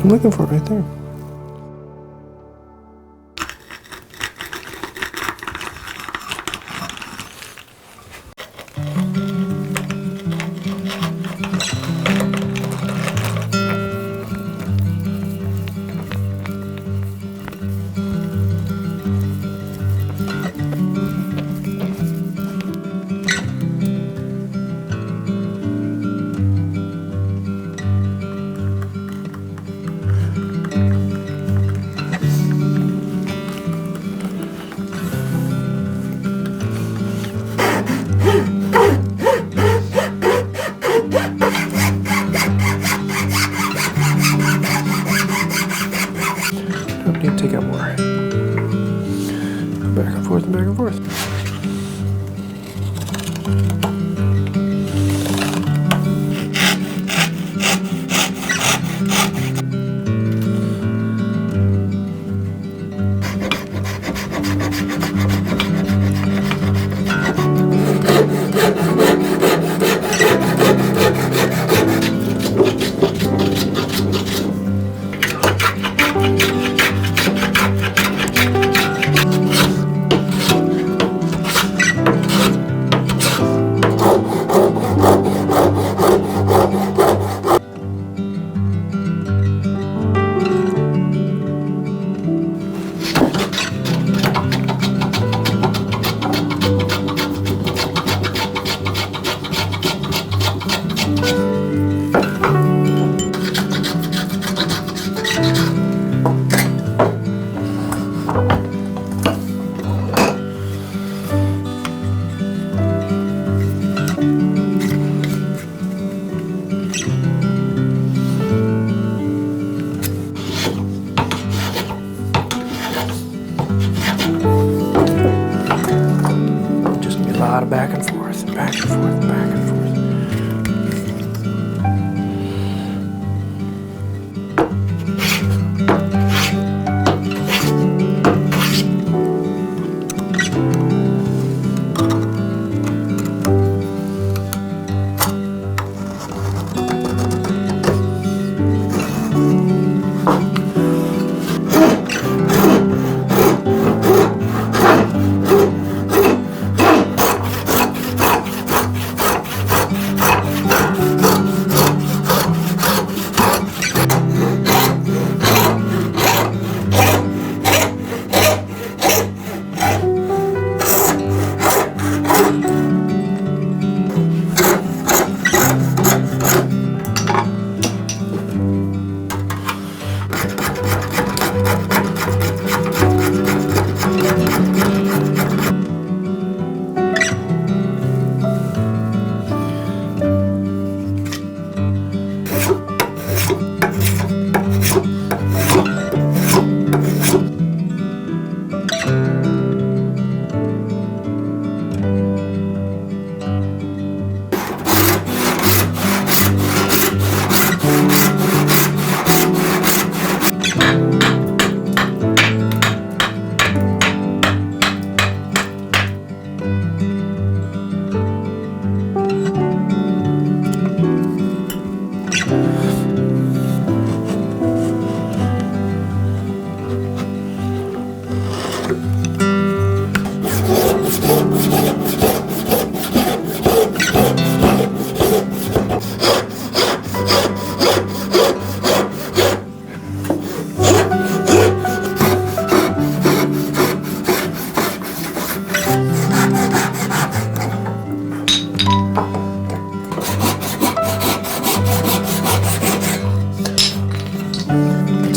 I'm looking for it right there. and forth and back and forth. Back and forth, back and forth, back and forth.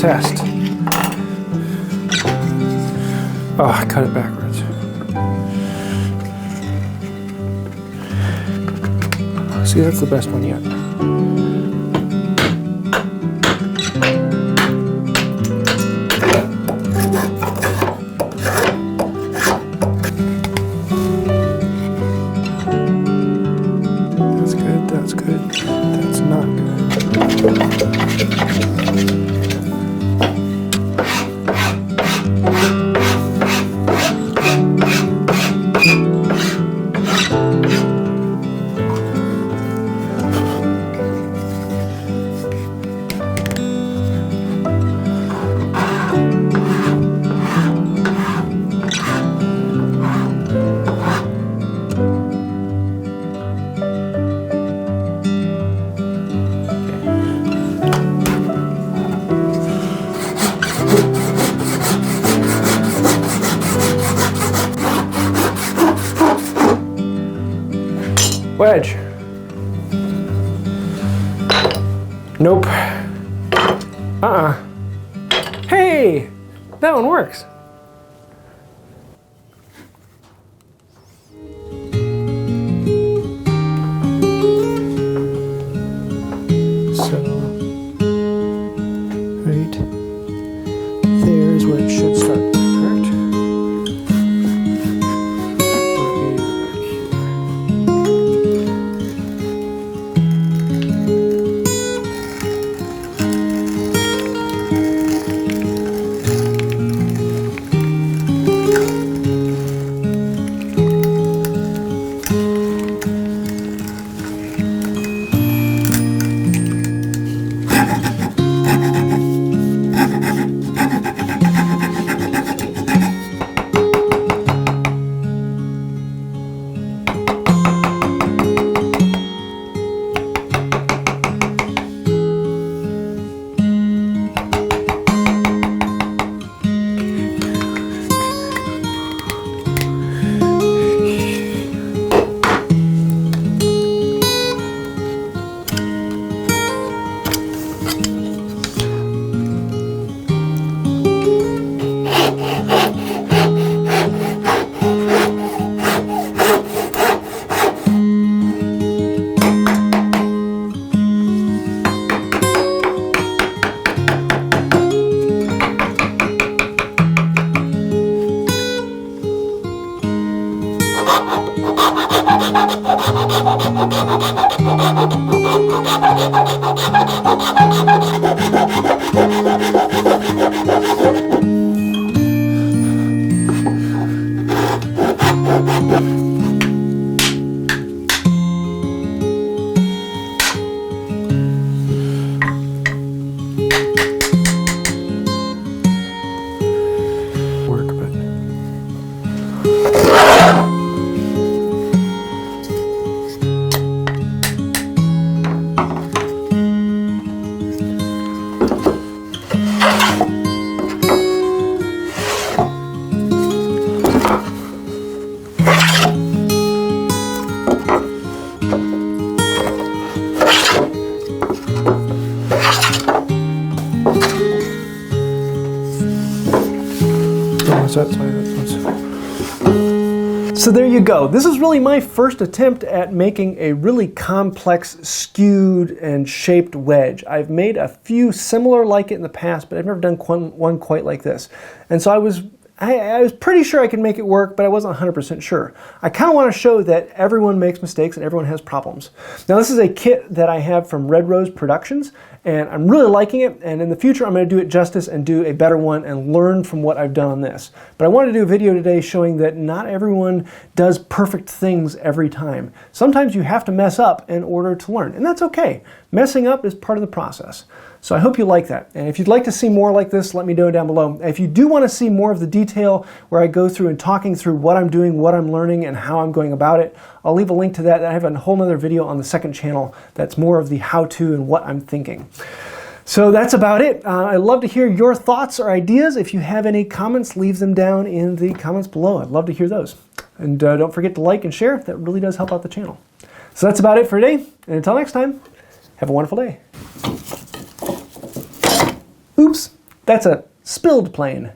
Test. Oh, I cut it backwards. See, that's the best one yet. That's good, that's good, that's not good. Wedge. Nope. Hey, that one works. So, right there is where it should start, correct? So there you go. This is really my first attempt at making a really complex, skewed and shaped wedge. I've made a few similar like it in the past, but I've never done one quite like this. And so I was pretty sure I could make it work, but I wasn't 100% sure. I kind of want to show that everyone makes mistakes and everyone has problems. Now this is a kit that I have from Red Rose Productions, and I'm really liking it, and in the future I'm going to do it justice and do a better one and learn from what I've done on this. But I wanted to do a video today showing that not everyone does perfect things every time. Sometimes you have to mess up in order to learn, and that's okay. Messing up is part of the process. So I hope you like that. And if you'd like to see more like this, let me know down below. If you do want to see more of the detail where I go through and talking through what I'm doing, what I'm learning, and how I'm going about it, I'll leave a link to that. I have a whole other video on the second channel that's more of the how-to and what I'm thinking. So that's about it. I'd love to hear your thoughts or ideas. If you have any comments, leave them down in the comments below. I'd love to hear those. And don't forget to like and share. That really does help out the channel. So that's about it for today. And until next time, have a wonderful day. Oops, that's a spilled plane.